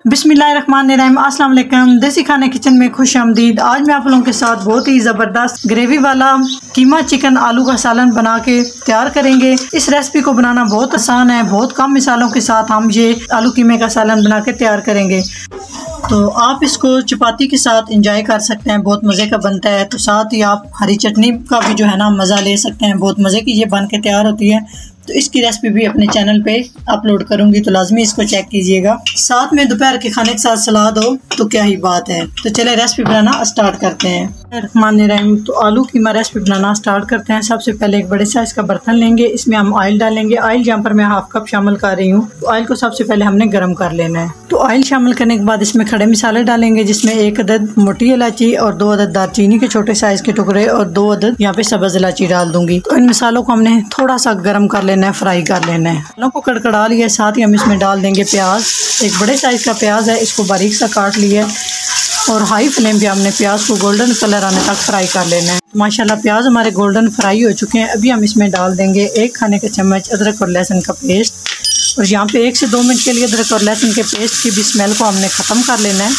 बिस्मिल्लाहिर्रहमानिर्रहीम। अस्सलाम वालेकुम। देसी खाने किचन में खुश आमदीद। आज मैं आप लोगों के साथ बहुत ही ज़बरदस्त ग्रेवी वाला कीमा चिकन आलू का सालन बना के तैयार करेंगे। इस रेसिपी को बनाना बहुत आसान है। बहुत कम मिसालों के साथ हम ये आलू कीमे का सालन बना के तैयार करेंगे। तो आप इसको चपाती के साथ इंजॉय कर सकते हैं, बहुत मज़े का बनता है। तो साथ ही आप हरी चटनी का भी जो है ना मज़ा ले सकते हैं। बहुत मज़े की ये बन के तैयार होती है। तो इसकी रेसिपी भी अपने चैनल पे अपलोड करूंगी, तो लाजमी इसको चेक कीजिएगा। साथ में दोपहर के खाने के साथ सलाद हो तो क्या ही बात है। तो चले रेसिपी बनाना स्टार्ट करते हैं। तो आलू कीमा रेसिपी बनाना स्टार्ट करते हैं। सबसे पहले एक बड़े साइज का बर्तन लेंगे, इसमें हम ऑयल डालेंगे। ऑयल जहाँ पर मैं हाफ कप शामिल कर रही हूँ। तो ऑयल को सबसे पहले हमने गर्म कर लेना है। तो ऑयल शामिल करने के बाद इसमें खड़े मसाले डालेंगे, जिसमें 1 अदद मोटी इलायची और 2 अदद दालचीनी के छोटे साइज के टुकड़े और 2 अदद यहाँ पे सब्ज इलायची डाल दूंगी। तो इन मसालों को हमने थोड़ा सा गर्म कर लेना है, फ्राई कर लेना है। मसालों को कड़कड़ा लिया। साथ ही हम इसमें डाल देंगे प्याज। एक बड़े साइज का प्याज है, इसको बारीक सा काट लिया है और हाई फ्लेम पे हमने प्याज को गोल्डन कलर आने तक फ्राई कर लेना है। माशाल्लाह प्याज हमारे गोल्डन फ्राई हो चुके हैं। अभी हम इसमें डाल देंगे 1 खाने का चम्मच अदरक और लहसुन का पेस्ट। और यहाँ पे 1 से 2 मिनट के लिए अदरक और लहसुन के पेस्ट की भी स्मेल को हमने ख़त्म कर लेना है।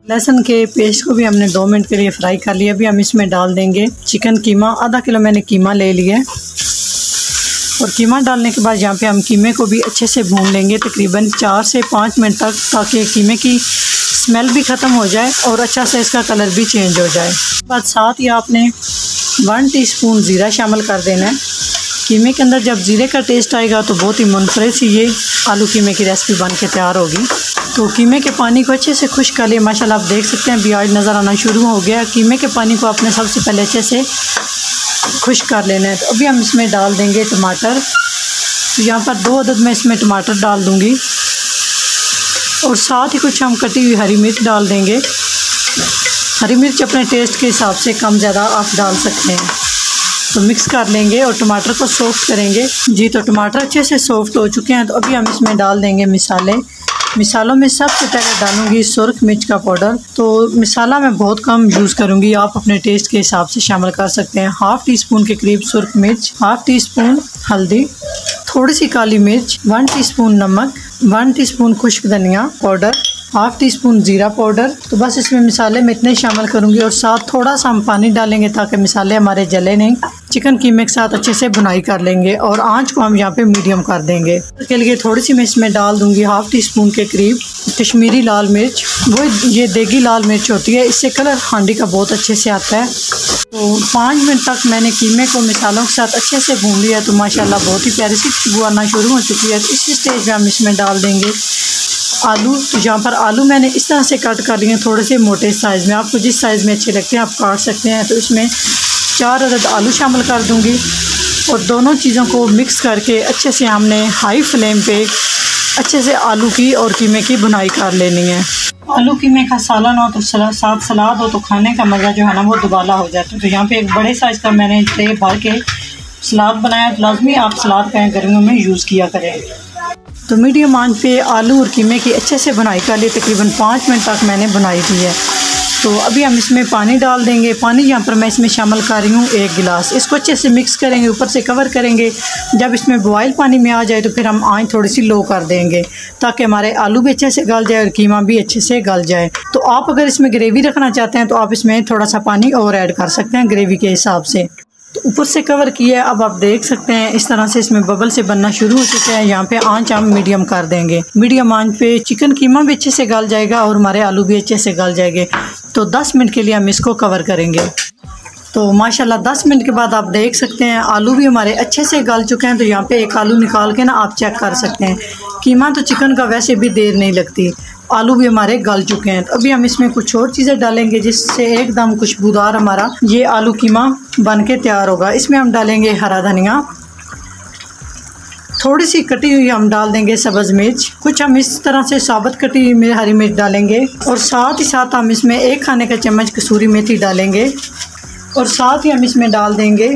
लहसुन के पेस्ट को भी हमने 2 मिनट के लिए फ्राई कर लिया। अभी हम इसमें डाल देंगे चिकन कीमा। आधा किलो मैंने कीमा ले लिया है। और कीमा डालने के बाद यहाँ पे हम कीमे को भी अच्छे से भून लेंगे, तकरीबन 4 से 5 मिनट तक, ताकि कीमे की स्मेल भी ख़त्म हो जाए और अच्छा से इसका कलर भी चेंज हो जाए। बाद साथ ही आपने 1 टीस्पून ज़ीरा शामिल कर देना है। कीमे के अंदर जब ज़ीरे का टेस्ट आएगा तो बहुत ही मुनफरद सी ये आलू कीमे की रेसिपी बन के तैयार होगी। तो कीमे के पानी को अच्छे से खुश्क कर लिया। माशाल्लाह आप देख सकते हैं अभी ऑयल नज़र आना शुरू हो गया। कीमे के पानी को आपने सबसे पहले अच्छे से खुश्क कर लेना है। तो अभी हम इसमें डाल देंगे टमाटर। तो यहाँ पर 2 अदद मैं इसमें टमाटर डाल दूँगी और साथ ही कुछ हम कटी हुई हरी मिर्च डाल देंगे। हरी मिर्च अपने टेस्ट के हिसाब से कम ज़्यादा आप डाल सकते हैं। तो मिक्स कर लेंगे और टमाटर को सॉफ्ट करेंगे। जी तो टमाटर अच्छे से सॉफ्ट हो चुके हैं। तो अभी हम इसमें डाल देंगे मिसाले। मिसालों में सबसे पहले डालूंगी सुरख मिर्च का पाउडर। तो मिसाला मैं बहुत कम यूज़ करूंगी, आप अपने टेस्ट के हिसाब से शामिल कर सकते हैं। 1/2 टीस्पून के करीब सुरख मिर्च, 1/2 टीस्पून हल्दी, थोड़ी सी काली मिर्च, 1 टीस्पून नमक, 1 टीस्पून खुश्क धनिया पाउडर, 1/2 टीस्पून ज़ीरा पाउडर। तो बस इसमें मिसाले में इतने शामिल करूंगी और साथ थोड़ा सा हम पानी डालेंगे ताकि मिसाले हमारे जले नहीं। चिकन कीमे के साथ अच्छे से भुनाई कर लेंगे और आंच को हम यहाँ पे मीडियम कर देंगे। इसके लिए थोड़ी सी मैं इसमें डाल दूंगी 1/2 टीस्पून के करीब कश्मीरी लाल मिर्च। वो ये देगी लाल मिर्च होती है, इससे कलर हांडी का बहुत अच्छे से आता है। तो 5 मिनट तक मैंने कीमे को मिसालों के साथ अच्छे से भून लिया। तो माशाल्लाह बहुत ही प्यारी सी खुशबू आना शुरू हो चुकी है। तो इसी स्टेज में हम इसमें डाल देंगे आलू। तो यहाँ पर आलू मैंने इस तरह से कट कर लिए हैं, थोड़े से मोटे साइज़ में। आपको जिस साइज़ में अच्छे लगते हैं आप काट सकते हैं। तो इसमें 4 अदद आलू शामिल कर दूंगी और दोनों चीज़ों को मिक्स करके अच्छे से हमने हाई फ्लेम पे अच्छे से आलू की और कीमे की भुनाई कर लेनी है। आलू कीमे का सालन हो तो साथ सलाद हो तो खाने का मज़ा जो है ना वो दुबाला हो जाता है। तो यहाँ पे एक बड़े साइज़ का मैंने ट्रे भर के सलाद बनाया। तो लाजमी आप सलाद का गर्मियों में यूज़ किया करें। तो मीडियम आंच पे आलू और कीमे की अच्छे से भुनाई कर ली। तकरीबन 5 मिनट तक मैंने भुनाई की है। तो अभी हम इसमें पानी डाल देंगे। पानी यहाँ पर मैं इसमें शामिल कर रही हूँ 1 गिलास। इसको अच्छे से मिक्स करेंगे, ऊपर से कवर करेंगे। जब इसमें बॉयल पानी में आ जाए तो फिर हम आंच थोड़ी सी लो कर देंगे ताकि हमारे आलू भी अच्छे से गल जाए और कीमा भी अच्छे से गल जाए। तो आप अगर इसमें ग्रेवी रखना चाहते हैं तो आप इसमें थोड़ा सा पानी और ऐड कर सकते हैं ग्रेवी के हिसाब से। तो ऊपर से कवर किया। अब आप देख सकते हैं इस तरह से इसमें बबल से बनना शुरू हो चुके हैं। यहाँ पे आंच हम मीडियम कर देंगे। मीडियम आंच पे चिकन कीमा भी अच्छे से गल जाएगा और हमारे आलू भी अच्छे से गल जाएंगे। तो 10 मिनट के लिए हम इसको कवर करेंगे। तो माशाल्लाह 10 मिनट के बाद आप देख सकते हैं आलू भी हमारे अच्छे से गल चुके हैं। तो यहाँ पे एक आलू निकाल के ना आप चेक कर सकते हैं। कीमा तो चिकन का वैसे भी देर नहीं लगती, आलू भी हमारे गल चुके हैं। तो अभी हम इसमें कुछ और चीज़ें डालेंगे जिससे एकदम खुशबूदार हमारा ये आलू कीमा बन के तैयार होगा। इसमें हम डालेंगे हरा धनिया, थोड़ी सी कटी हुई हम डाल देंगे सब्ज़ मिर्च, कुछ हम इस तरह से साबुत कटी हुई हरी मिर्च डालेंगे और साथ ही साथ हम इसमें 1 खाने का चम्मच कसूरी मेथी डालेंगे और साथ ही हम इसमें डाल देंगे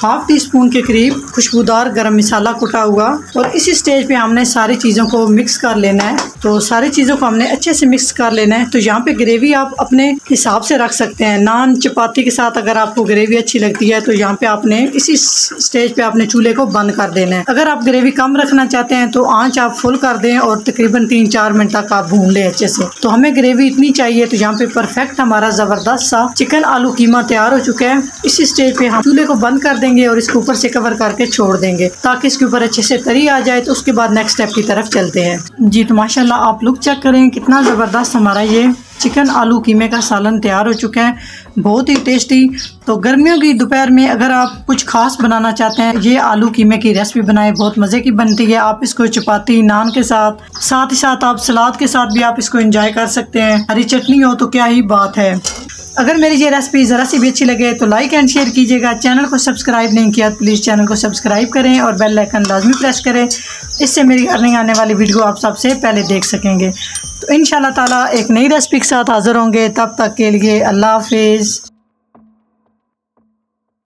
हाफ टी स्पून के करीब खुशबूदार गरम मसाला कुटा हुआ। और इसी स्टेज पे हमने सारी चीज़ों को मिक्स कर लेना है। तो सारी चीज़ों को हमने अच्छे से मिक्स कर लेना है। तो यहाँ पे ग्रेवी आप अपने हिसाब से रख सकते हैं। नान चपाती के साथ अगर आपको ग्रेवी अच्छी लगती है तो यहाँ पे आपने इसी स्टेज पे आपने चूल्हे को बंद कर देना है। अगर आप ग्रेवी कम रखना चाहते हैं तो आंच आप फुल कर दें और तकरीबन 3-4 मिनट तक आप भून लें अच्छे से। तो हमें ग्रेवी इतनी चाहिए। तो यहाँ पे परफेक्ट हमारा ज़बरदस्त सा चिकन आलू कीमा तैयार हो चुका है। इसी स्टेज पे हम चूल्हे को बंद कर देंगे और इसके ऊपर से कवर करके छोड़ देंगे ताकि इसके ऊपर अच्छे से तरी आ जाए। तो उसके बाद नेक्स्ट स्टेप की तरफ चलते हैं जी। तो माशाल्लाह आप लुक चेक करें कितना ज़बरदस्त हमारा ये चिकन आलू कीमे का सालन तैयार हो चुका है, बहुत ही टेस्टी। तो गर्मियों की दोपहर में अगर आप कुछ खास बनाना चाहते हैं, ये आलू कीमे की रेसिपी बनाएं, बहुत मज़े की बनती है। आप इसको चपाती नान के साथ ही साथ आप सलाद के साथ भी आप इसको एंजॉय कर सकते हैं। हरी चटनी हो तो क्या ही बात है। अगर मेरी ये रेसिपी ज़रा सी भी अच्छी लगे तो लाइक एंड शेयर कीजिएगा। चैनल को सब्सक्राइब नहीं किया तो प्लीज़ चैनल को सब्सक्राइब करें और बेल आइकन लाजमी प्रेस करें। इससे मेरी अर्निंग आने वाली वीडियो आप सबसे पहले देख सकेंगे। तो इंशाल्लाह ताला एक नई रेसिपी के साथ हाज़िर होंगे। तब तक के लिए अल्लाह हाफिज़।